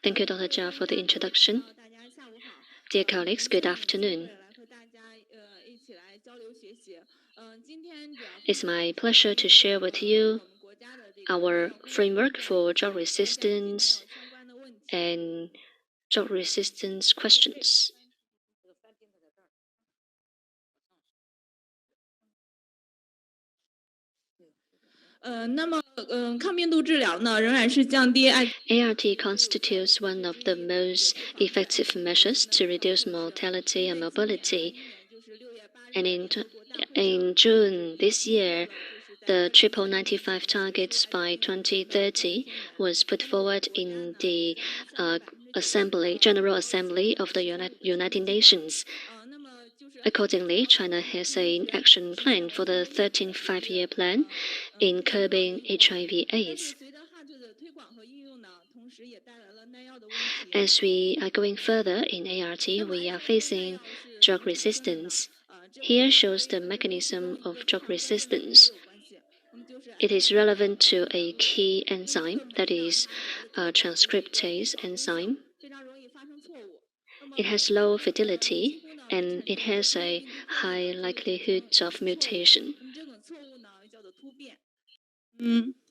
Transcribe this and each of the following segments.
Thank you, Dr. Jia, for the introduction. Dear colleagues, good afternoon. It's my pleasure to share with you our framework for drug resistance and drug resistance questions. 抗病毒治疗呢，仍然是降低 ART constitutes one of the most effective measures to reduce mortality and morbidity. And in June this year, the 95 targets by 2030 was put forward in the General Assembly of the United Nations. Accordingly, China has an action plan for the 13th five-year plan in curbing HIV/AIDS. As we are going further in ART, we are facing drug resistance. Here shows the mechanism of drug resistance. It is relevant to a key enzyme, that is a transcriptase enzyme. It has low fidelity, and it has a high likelihood of mutation.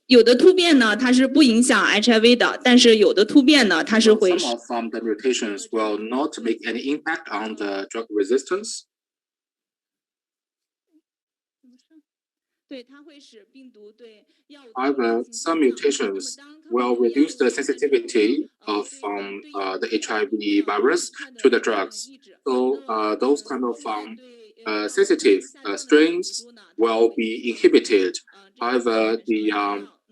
有的突变呢，它是不影响 HIV 的，但是有的突变呢，它是会。 Some of the mutations will not make any impact on the drug resistance. 对，它会使病毒对药物。 However, some mutations will reduce the sensitivity of the HIV virus to the drugs. So those kind of sensitive strains will be inhibited. However, the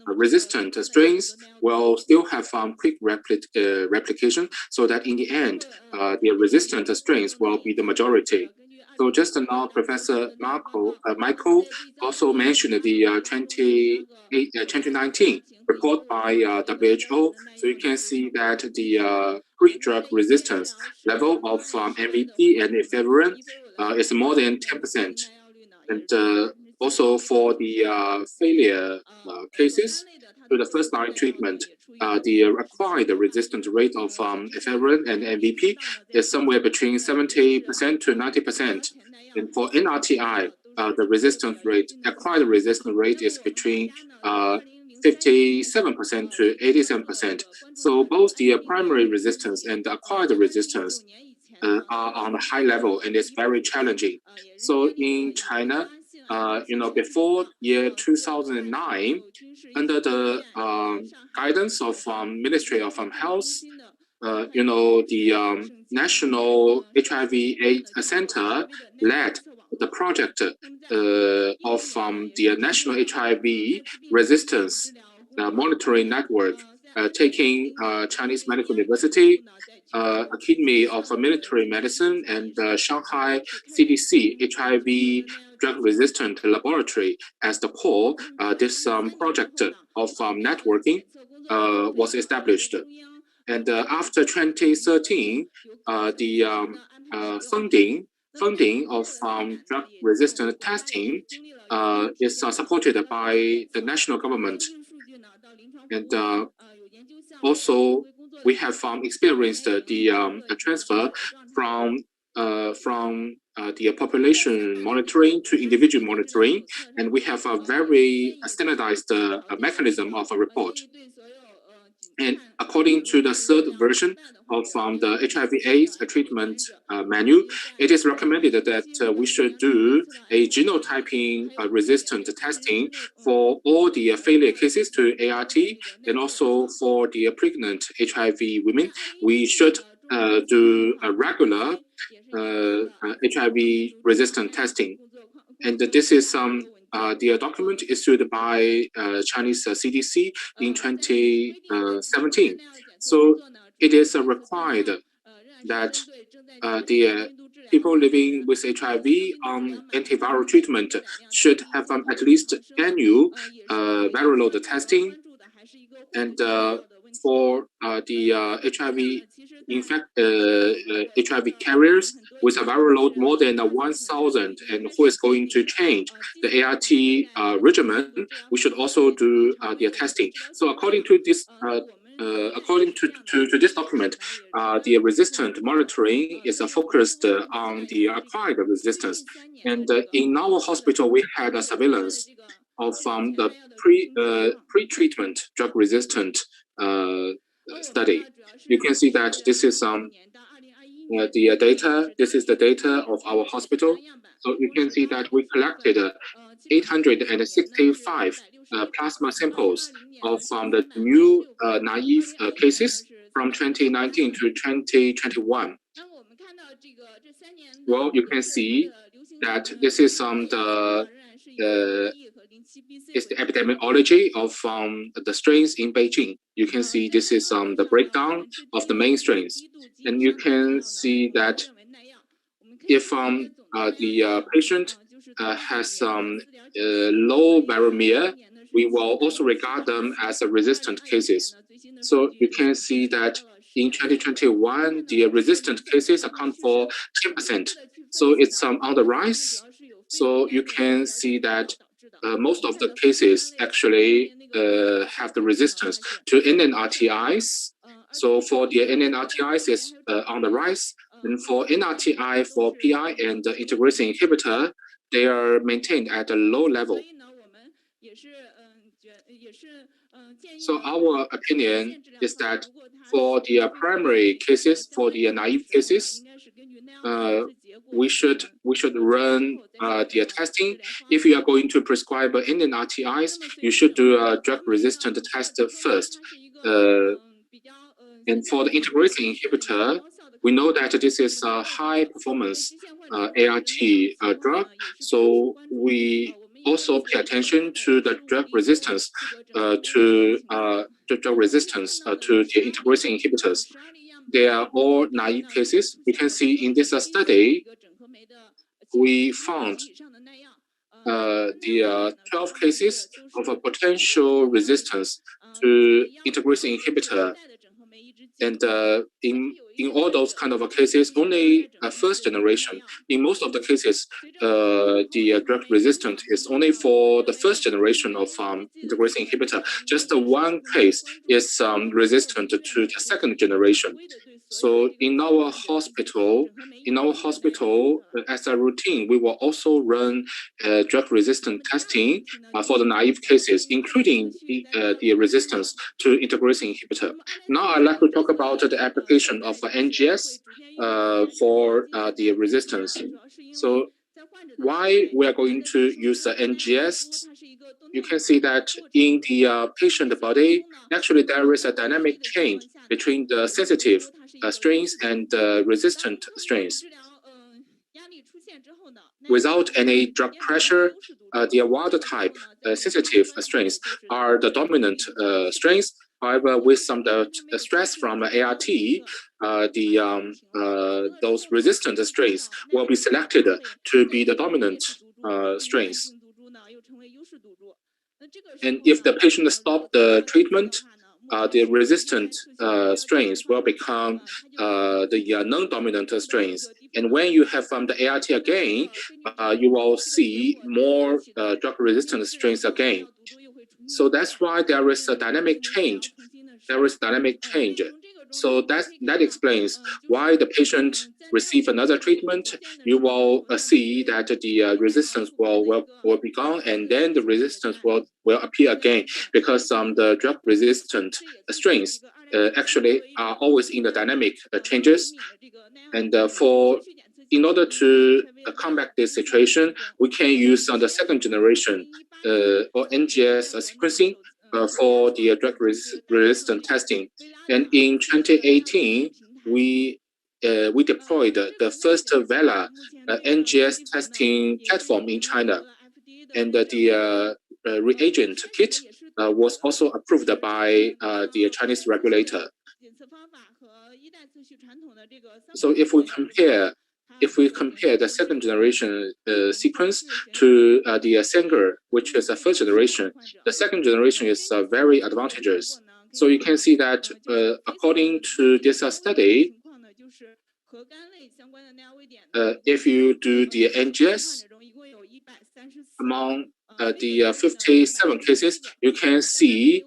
resistant strains will still have quick replication, so that in the end, the resistant strains will be the majority. So just now, Professor Michael also mentioned the 2019 report by WHO. So you can see that the pre-drug resistance level of MVP and efavirenz is more than 10%. And also for the failure cases, to the first-line treatment, the acquired resistant rate of efavirenz and MVP is somewhere between 70% to 90%. And for NRTI, the resistance rate, acquired resistance rate is between 57% to 87%. So both the primary resistance and the acquired resistance are on a high level, and it's very challenging. So in China, before year 2009, under the guidance of Ministry of Health, the National HIV/AIDS Center led the project of the National HIV Resistance Monitoring Network, taking Chinese Medical University, Academy of Military Medicine, and Shanghai CDC HIV Drug Resistant Laboratory as the core. This project of networking was established. And after 2013, the funding of drug resistant testing is supported by the national government. And also, we have experienced the transfer from the population monitoring to individual monitoring, and we have a very standardized mechanism of a report. And according to the third version of the HIV/AIDS treatment manual, it is recommended that we should do a genotyping resistant testing for all the failure cases to ART, and also for the pregnant HIV women. We should do a regular HIV resistant testing. And this is the document issued by Chinese CDC in 2017. So it is required that the people living with HIV on antiviral treatment should have at least annual viral load testing. And for the HIV carriers with a viral load more than 1,000 and who is going to change the ART regimen, we should also do the testing. So according to this according to this document, the resistant monitoring is focused on the acquired resistance. And in our hospital, we had a surveillance of the pre-treatment drug-resistant study. You can see that this is the data. This is the data of our hospital. So you can see that we collected 865 plasma samples of the new naive cases from 2019 to 2021. Well, you can see that this is is the epidemiology of the strains in Beijing. You can see this is the breakdown of the main strains. And you can see that if the patient has low viremia, we will also regard them as resistant cases. So you can see that in 2021, the resistant cases account for 10%. So it's on the rise. So you can see that most of the cases actually have the resistance to NNRTIs. So for the NNRTIs, it's on the rise. And for NRTI, for PI and integrase inhibitor, they are maintained at a low level. So our opinion is that for the primary cases, for the naive cases, we should run the testing. If you are going to prescribe NNRTIs, you should do a drug-resistant test first. And for the integrase inhibitor, we know that this is a high-performance ART drug, so we also pay attention to the drug resistance to the integrase inhibitors. They are all naive cases. We can see in this study, we found the 12 cases of a potential resistance to integrase inhibitor. And in all those kind of cases, only first generation. In most of the cases, the drug resistant is only for the first generation of integrase inhibitor. Just one case is resistant to the second generation. So in our hospital, as a routine, we will also run drug-resistant testing for the naive cases, including the resistance to integrase inhibitor. Now I'd like to talk about the application of NGS for the resistance. So why we are going to use the NGS? You can see that in the patient body, actually there is a dynamic change between the sensitive strains and the resistant strains. Without any drug pressure, the wild type sensitive strains are the dominant strains. However, with some stress from ART, those resistant strains will be selected to be the dominant strains. And if the patient stops the treatment, the resistant strains will become the non-dominant strains. And when you have the ART again, you will see more drug-resistant strains again. So that's why there is a dynamic change. So that explains why the patient receive another treatment. You will see that the resistance will be gone, and then the resistance will appear again, because the drug-resistant strains actually are always in the dynamic changes. And in order to combat this situation, we can use the second generation or NGS sequencing for the drug-resistant testing. And in 2018, we deployed the first VELA NGS testing platform in China. And the reagent kit was also approved by the Chinese regulator. So if we compare the second generation sequence to the Sanger, which is a first generation, the second generation is very advantageous. So you can see that according to this study, if you do the NGS among the 57 cases, you can see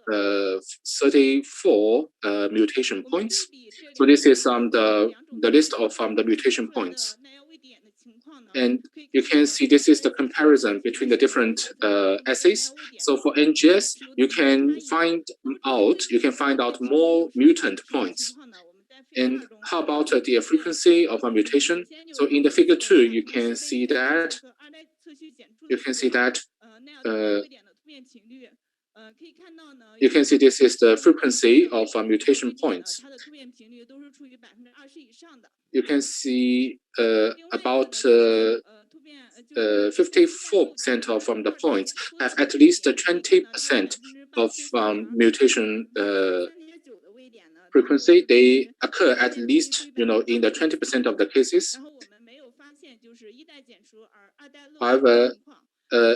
34 mutation points. So this is the list of the mutation points. And you can see this is the comparison between the different assays. So for NGS, you can find out more mutant points. And how about the frequency of a mutation? So in the figure 2, you can see that you can see this is the frequency of mutation points. You can see about 54% of the points have at least 20% of mutation frequency. They occur at least, in the 20% of the cases. However,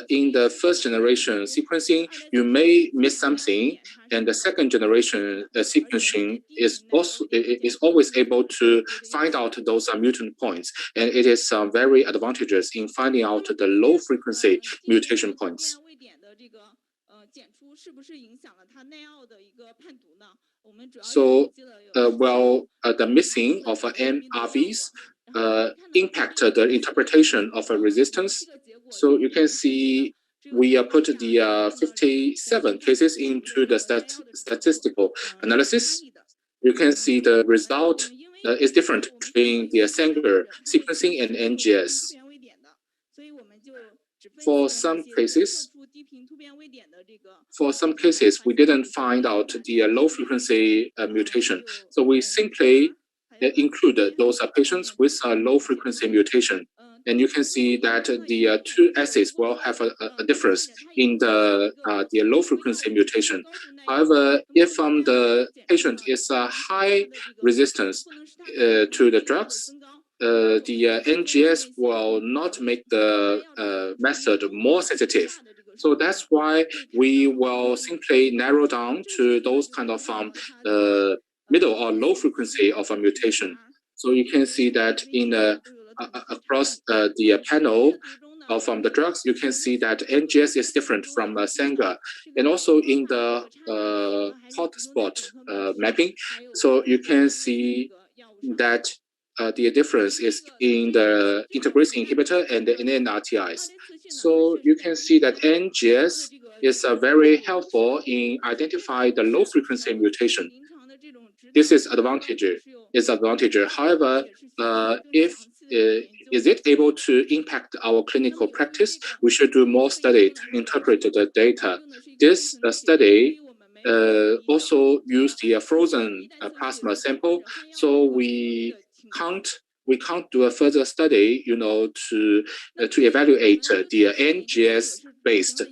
in the first generation sequencing, you may miss something, and the second generation sequencing is always able to find out those mutant points, and it is very advantageous in finding out the low frequency mutation points. So, the missing of MRVs impacted the interpretation of a resistance. So you can see we put the 57 cases into the statistical analysis. You can see the result is different between the Sanger sequencing and NGS. For some cases, we didn't find out the low frequency mutation. So we simply include those patients with a low frequency mutation. And you can see that the two assays will have a difference in the low frequency mutation. However, if the patient is a high resistance to the drugs, the NGS will not make the method more sensitive. So that's why we will simply narrow down to those kind of middle or low frequency of a mutation. So you can see that in across the panel of the drugs, you can see that NGS is different from Sanger, and also in the hotspot mapping. So you can see that the difference is in the integrase inhibitor and the NNRTIs. So you can see that NGS is very helpful in identifying the low frequency mutation. This is advantage. However, if is it able to impact our clinical practice, we should do more study to interpret the data. This study also use the frozen plasma sample, so we can't do a further study, to evaluate the NGS-based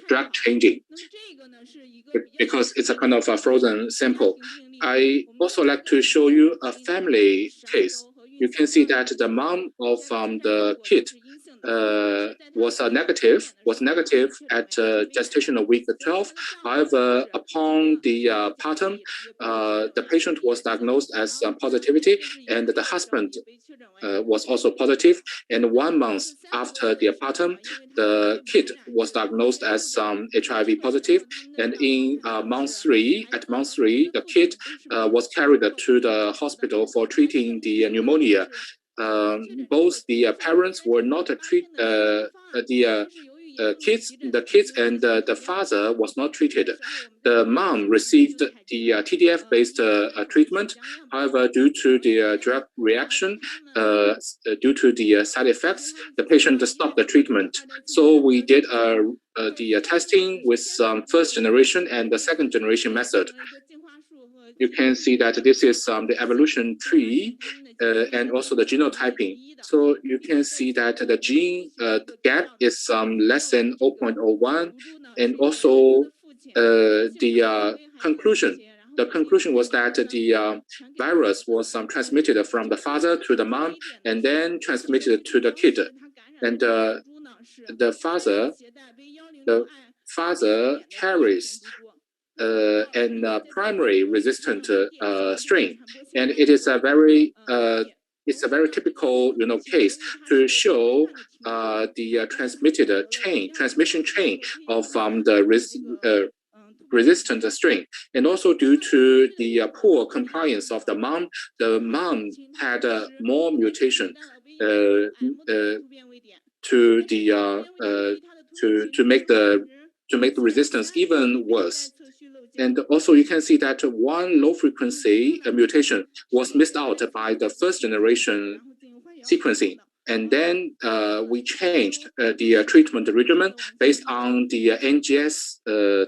drug changing, because it's a kind of a frozen sample. I also like to show you a family case. You can see that the mom of the kid was negative at gestational week 12. However, upon the postpartum, the patient was diagnosed as positivity, and the husband was also positive. And 1 month after the postpartum, the kid was diagnosed as HIV positive. And in month 3, the kid was carried to the hospital for treating the pneumonia. Both the parents were not the kids and the father was not treated. The mom received the TDF-based treatment. However, due to the drug reaction, due to the side effects, the patient stopped the treatment. So we did the testing with first generation and the second generation method. You can see that this is the evolution tree and also the genotyping. So you can see that the gene gap is less than 0.01, and also the conclusion. The conclusion was that the virus was transmitted from the father to the mom and then transmitted to the kid. And the father carries an primary resistant strain, and it is a very typical case to show the transmission chain of resistant strain, and also due to the poor compliance of the mom had more mutation to make the resistance even worse. And also you can see that one low frequency mutation was missed out by the first generation sequencing. And then we changed the treatment regimen based on the NGS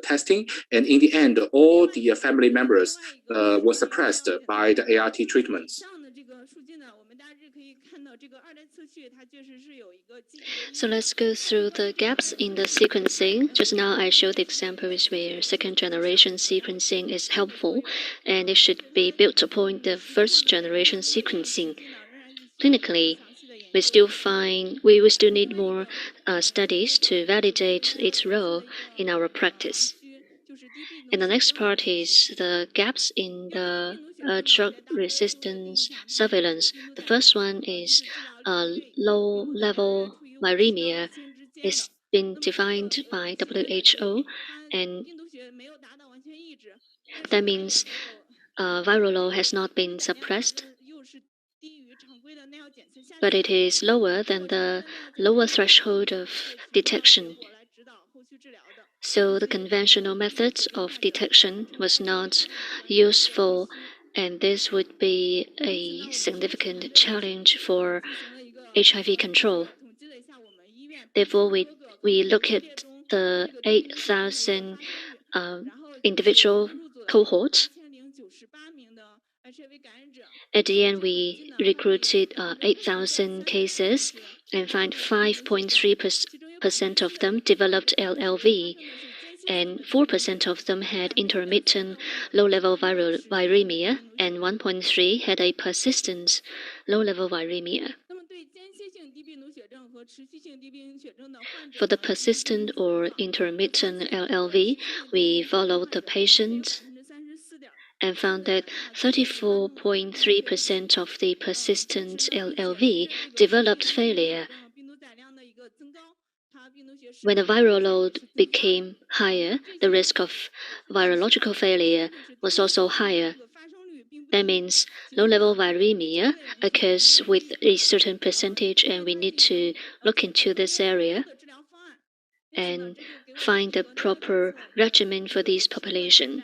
testing. And in the end, all the family members were suppressed by the ART treatments. So let's go through the gaps in the sequencing. Just now I showed examples where second generation sequencing is helpful, and it should be built upon the first generation sequencing. Clinically, we still need more studies to validate its role in our practice. And the next part is the gaps in the drug resistance surveillance. The first one is low-level viremia. It's been defined by WHO, and that means viral load has not been suppressed, but it is lower than the lower threshold of detection. So the conventional methods of detection was not useful, and this would be a significant challenge for HIV control. Therefore, we look at the 8,000 individual cohorts. At the end, we recruited 8,000 cases and find 5.3% of them developed LLV, and 4% of them had intermittent low-level viremia, and 1.3% had a persistent low-level viremia. For the persistent or intermittent LLV, we followed the patient and found that 34.3% of the persistent LLV developed failure. When the viral load became higher, the risk of virological failure was also higher. That means low-level viremia occurs with a certain percentage, and we need to look into this area and find a proper regimen for this population.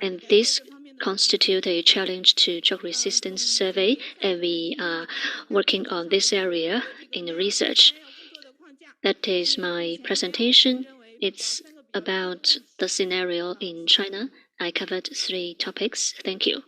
And this constitutes a challenge to drug resistance survey, and we are working on this area in the research. That is my presentation. It's about the scenario in China. I covered 3 topics. Thank you.